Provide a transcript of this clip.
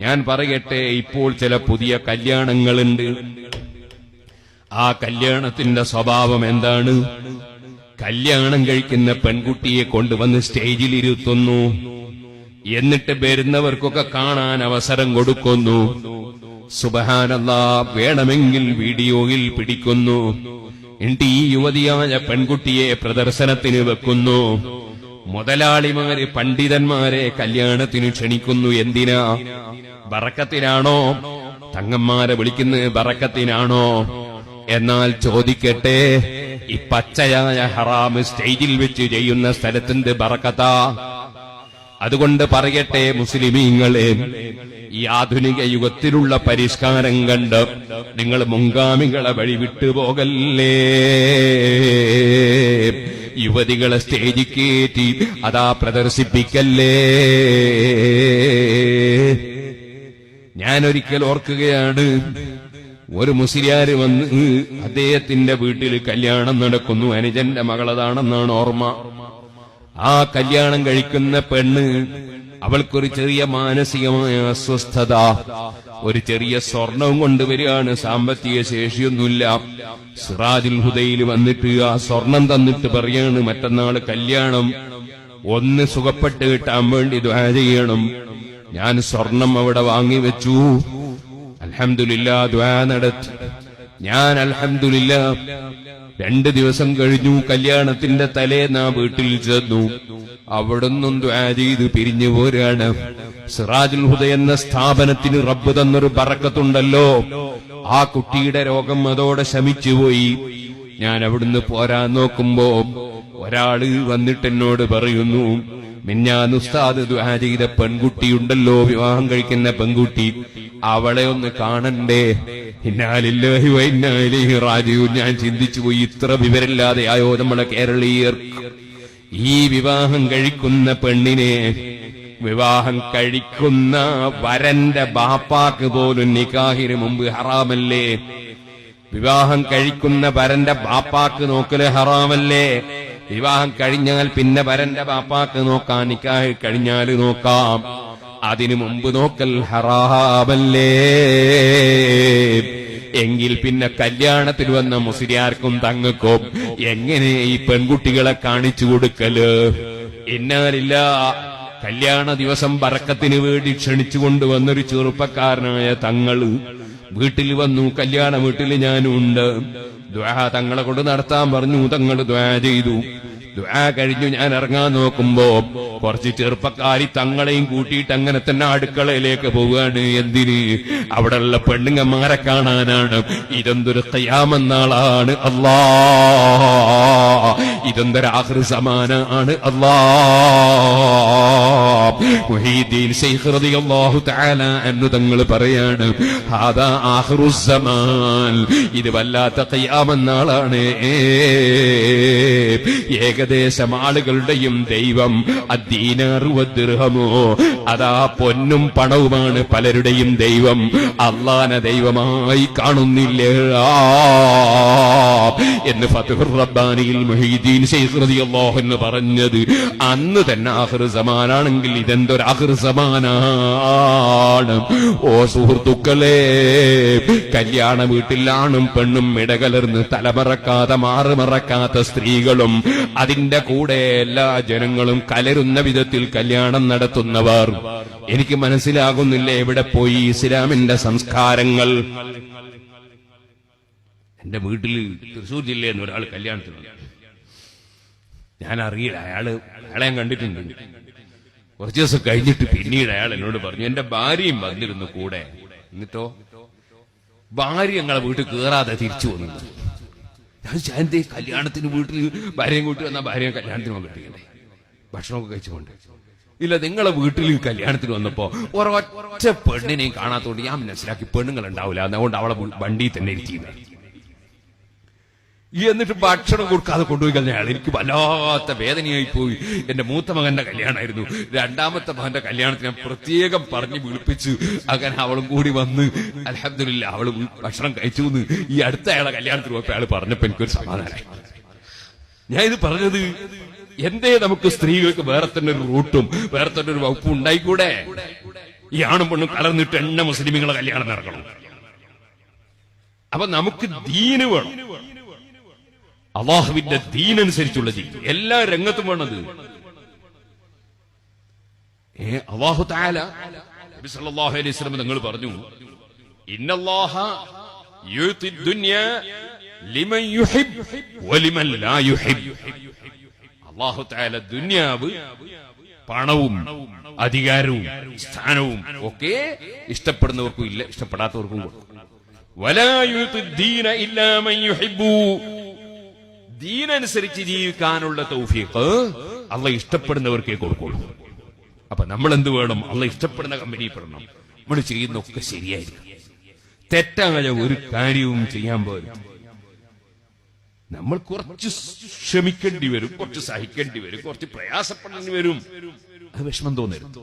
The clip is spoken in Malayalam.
ഞാൻ പറയട്ടെ, ഇപ്പോൾ ചില പുതിയ കല്യാണങ്ങളുണ്ട്. ആ കല്യാണത്തിന്റെ സ്വഭാവം എന്താണ്? കല്യാണം കഴിക്കുന്ന പെൺകുട്ടിയെ കൊണ്ടുവന്ന് സ്റ്റേജിലിരുത്തുന്നു, എന്നിട്ട് വരുന്നവർക്കൊക്കെ കാണാൻ അവസരം കൊടുക്കുന്നു. സുബ്ഹാനല്ലാഹ്, വേണമെങ്കിൽ വീഡിയോയിൽ പിടിക്കുന്നു. എന്നിട്ട് ഈ യുവതിയായ പെൺകുട്ടിയെ പ്രദർശനത്തിന് വെക്കുന്നു. മുതലാളിമാര് പണ്ഡിതന്മാരെ കല്യാണത്തിന് ക്ഷണിക്കുന്നു. എന്തിനാ? ബറക്കത്തിനാണോ? തങ്ങന്മാരെ വിളിക്കുന്നത് ബറക്കത്തിനാണോ? എന്നാൽ ചോദിക്കട്ടെ, ഈ പച്ചയായ ഹറാം സ്റ്റേജിൽ വെച്ച് ചെയ്യുന്ന സ്ഥലത്തിന്റെ ബറക്കത്താ? അതുകൊണ്ട് പറയട്ടെ മുസ്ലിമീങ്ങളെ, ഈ ആധുനിക യുഗത്തിലുള്ള പരിഷ്കാരം കണ്ട് നിങ്ങൾ മുൻഗാമികളെ വഴി വിട്ടുപോകല്ലേ. യുവതികളെ സ്റ്റേജിൽ കയറ്റി അതാ പ്രദർശിപ്പിക്കല്ലേ. ഞാനൊരിക്കൽ ഓർക്കുകയാണ്, ഒരു മുസ്ലിയാര് വന്ന് അദ്ദേഹത്തിന്റെ വീട്ടിൽ കല്യാണം നടക്കുന്നു. അനുജന്റെ മകളതാണെന്നാണ് ഓർമ്മ. ആ കല്യാണം കഴിക്കുന്ന പെണ്ണ്, അവൾക്കൊരു ചെറിയ മാനസികമായ അസ്വസ്ഥത, ഒരു ചെറിയ സ്വർണവും കൊണ്ടുവരികയാണ്. സാമ്പത്തിക ശേഷിയൊന്നുമില്ല. സിറാജുൽ ഹുദയിൽ വന്നിട്ട് ആ സ്വർണം തന്നിട്ട് പറയാണ്, മറ്റന്നാള് കല്യാണം, ഒന്ന് സുഖപ്പെട്ട് കിട്ടാൻ വേണ്ടി ദുആ ചെയ്യണം. ഞാൻ സ്വർണം അവിടെ വാങ്ങിവെച്ചു. അൽഹംദുലില്ലാഹ് ദുആ നടത്തി. ഞാൻ അൽഹംദുലില്ലാഹ് 2 ദിവസം കഴിഞ്ഞു. കല്യാണത്തിന്റെ തലേന്ന് ആ വീട്ടിൽ ചെന്നു. അവിടുന്നും ദുആ ചെയ്ത് പിരിഞ്ഞു പോരാണ്. സിറാജുൽ ഹുദ എന്ന സ്ഥാപനത്തിന് റബ്ബ് തന്നൊരു ബറക്കത്തുണ്ടല്ലോ. ആ കുട്ടിയുടെ രോഗം അതോടെ ശമിച്ചുപോയി. ഞാൻ അവിടുന്ന് പോരാൻ നോക്കുമ്പോ ഒരാള് വന്നിട്ട് എന്നോട് പറയുന്നു, മിഞ്ഞാന്ന് ഉസ്താദ് ദുആ ചെയ്ത പെൺകുട്ടിയുണ്ടല്ലോ, വിവാഹം കഴിക്കുന്ന പെൺകുട്ടി, അവളെ ഒന്ന് കാണണ്ടേ. ഇന്നാ ലില്ലാഹി വ ഇന്നാ ഇലൈഹി റാജിഊൻ. ഞാൻ ചിന്തിച്ചു പോയി, ഇത്ര വിവരമില്ലാതെ ആയോ നമ്മളെ കേരളീയർ? ഈ വിവാഹം കഴിക്കുന്ന പെണ്ണിനെ, വിവാഹം കഴിക്കുന്ന വരന്റെ ബാപ്പാക്ക് പോലും നിക്കാഹിന് മുമ്പ് ഹറാമല്ലേ? വിവാഹം കഴിക്കുന്ന വരന്റെ ബാപ്പാക്ക് നോക്കല് ഹറാമല്ലേ? വിവാഹം കഴിഞ്ഞാൽ പിന്നെ വരന്റെ ബാപ്പാക്ക് നോക്കാം, നിക്കാഹ് കഴിഞ്ഞാൽ നോക്കാം, അതിനു മുമ്പ് നോക്കൽ ഹറാമല്ലേ? എങ്കിൽ പിന്നെ കല്യാണത്തിൽ വന്ന മുസ്ലിയാർക്കും തങ്ങൾക്കും എങ്ങനെ ഈ പെൺകുട്ടികളെ കാണിച്ചു കൊടുക്കല്? ഇന്നാലില്ല. കല്യാണ ദിവസം ബറക്കത്തിന് വേണ്ടി ക്ഷണിച്ചു കൊണ്ടുവന്നൊരു ചെറുപ്പക്കാരനായ തങ്ങള് വീട്ടിൽ വന്നു. കല്യാണ വീട്ടിൽ ഞാനും ഉണ്ട്. ദുആ തങ്ങളെ കൊണ്ട് നടത്താൻ പറഞ്ഞു. തങ്ങൾ ദുആ ചെയ്തു. ദുആ കഴിഞ്ഞു ഞാൻ ഇറങ്ങാൻ നോക്കുമ്പോ കുറച്ച് ചെറുപ്പക്കാരി തങ്ങളെയും കൂട്ടിയിട്ട് അങ്ങനെ തന്നെ അടുക്കളയിലേക്ക് പോവുകയാണ്. എന്തിന്? അവിടെയുള്ള പെണ്ണുങ്ങന്മാരെ കാണാനാണ്. ഇതെന്തൊരു ഖിയാമന്നാളാണ് അല്ലാ, ഇതെന്തൊരു ആഖിർ സമാനാണ് അല്ലാ. മുഹീദ്ദീൻ ശൈഖ് റളിയല്ലാഹു തആല അൻഹു തങ്ങൾ പറയാണ്, ഹാദാ ആഖിറുസ് സമാൻ, ഇത് വല്ലാത്ത ഖിയാമന്നാളാണ്. ഏകദേശം ആളുകളുടെയും ദൈവം അദ്ദീനാറു വദ്ദിർഹമോ, അതാ പൊന്നും പണവുമാണ് പലരുടെയും ദൈവം. അല്ലാഹനെ ദൈവമായി കാണുന്നില്ല എന്ന് ഫത്ഹുർ റബ്ബാനിയിൽ മുഹീദ്ദീൻ ശൈഖ് റളിയല്ലാഹു അൻഹു പറഞ്ഞത് അന്ന് തന്നെ ആഖിർ സമാനാണെങ്കിൽ ഇതെന്തൊരു ആഖിർ സമാനാണ്. ഓ സുഹൃത്തുക്കളെ, കല്യാണ വീട്ടിലാണും പെണ്ണും ഇടകലർന്ന് തലമറക്കാതെ മാറുമറക്കാത്ത സ്ത്രീകളും അതിന്റെ കൂടെ എല്ലാ ജനങ്ങളും കലരുന്ന വിധത്തിൽ കല്യാണം നടത്തുന്നവർ. എനിക്ക് മനസ്സിലാകുന്നില്ല, എവിടെ പോയി ഇസ്ലാമിന്റെ സംസ്കാരങ്ങൾ? എന്റെ വീട്ടിൽ തൃശ്ശൂർ ജില്ലയിൽ നിന്ന് ഒരാൾ കല്യാണത്തിന് വന്നു. ഞാൻ അറിയില്ല, അയാളെ ഞാൻ കണ്ടിട്ടുണ്ട്. കുറച്ചു ദിവസം കഴിഞ്ഞിട്ട് പിന്നീട് അയാൾ എന്നോട് പറഞ്ഞു, എന്റെ ഭാര്യയും വന്നിരുന്നു കൂടെ. എന്നിട്ടോ ഭാര്യ ഞങ്ങളെ വീട്ടിൽ കയറാതെ തിരിച്ചു വന്നു. ഞാൻ കല്യാണത്തിന് വീട്ടിൽ ഭാര്യയും കൂട്ടി വന്നാൽ ഭാര്യ കല്യാണത്തിന് കിട്ടിയല്ലേ, ഭക്ഷണമൊക്കെ കഴിച്ചുകൊണ്ട്. ഇല്ല, നിങ്ങളെ വീട്ടിൽ കല്യാണത്തിന് വന്നപ്പോ ഒരൊറ്റ പെണ്ണിനെയും കാണാത്തോണ്ട് ഞാൻ മനസ്സിലാക്കി പെണ്ണുങ്ങൾ ഉണ്ടാവില്ല, അതുകൊണ്ട് അവളെ വണ്ടിയിൽ തന്നെ ഇരിക്കുന്നത്. എന്നിട്ട് ഭക്ഷണം കൊടുക്കാതെ കൊണ്ടുപോയി കഴിഞ്ഞാൽ എനിക്ക് വല്ലാത്ത വേദനയായി പോയി. എന്റെ മൂത്ത മകന്റെ കല്യാണമായിരുന്നു. രണ്ടാമത്തെ മകന്റെ കല്യാണത്തിന് ഞാൻ പ്രത്യേകം പറഞ്ഞ് വിളിപ്പിച്ചു. അങ്ങനെ അവളും കൂടി വന്ന് അൽഹംദുലില്ലാ അവള് ഭക്ഷണം കഴിച്ചു എന്ന് ഈ അടുത്ത അയാളെ കല്യാണത്തിന് പോയപ്പോ അയാൾ പറഞ്ഞപ്പോ എനിക്കൊരു സമാധാനമായി. ഞാൻ ഇത് പറഞ്ഞത് എന്തേ നമുക്ക് സ്ത്രീകൾക്ക് വേറെ തന്നെ ഒരു റൂട്ടും വേറെ തന്നെ ഒരു വകുപ്പും ഉണ്ടായിക്കൂടെ? ഈ ആണും പെണ്ണും കലർന്നിട്ട് എണ്ണ മുസ്ലിമുകളെ കല്യാണം നടക്കണം. അപ്പൊ നമുക്ക് ദീന് വേണം, അള്ളാഹുവിന്റെ ദീനനുസരിച്ചുള്ള ജീവിതം എല്ലാ രംഗത്തും വേണത്. അല്ലാഹു തആല നബി സല്ലല്ലാഹു അലൈഹി വസല്ലം തങ്ങൾ പറഞ്ഞു, ഇന്നല്ലാഹ യുതി ദുനിയ ലിമൻ യുഹിബ് വലിമൻ ലാ യുഹിബ്. അല്ലാഹു തആല ദുനിയാവ്, പണവും അധികാരവും സ്ഥാനവും ഒക്കെ ഇഷ്ടപ്പെടുന്നവർക്കും ഇല്ല, ഇഷ്ടപ്പെടാത്തവർക്കും കൊടുക്കും. വലാ യുതി ദീന ഇല്ലാ മൻ യുഹിബ്ബു. ദീനനുസരിച്ച് ജീവിക്കാനുള്ള തൗഫീഖ് അള്ളാഹ് ഇഷ്ടപ്പെടുന്നവർക്കേ കൊടുക്കുള്ളൂ. അപ്പൊ നമ്മൾ എന്ത് വേണം? അള്ളാഹ് ഇഷ്ടപ്പെടുന്ന കമ്പനി പെടണം. നമ്മൾ ചെയ്യുന്നൊക്കെ ശരിയായിരിക്കും. തെറ്റായ ഒരു കാര്യവും ചെയ്യാൻ പോലും നമ്മൾ കുറച്ച് ശ്രമിക്കേണ്ടി വരും, കുറച്ച് സഹിക്കേണ്ടി വരും, കുറച്ച് പ്രയാസപ്പെടേണ്ടി വരും. അത് വിഷമം തോന്നരുത്.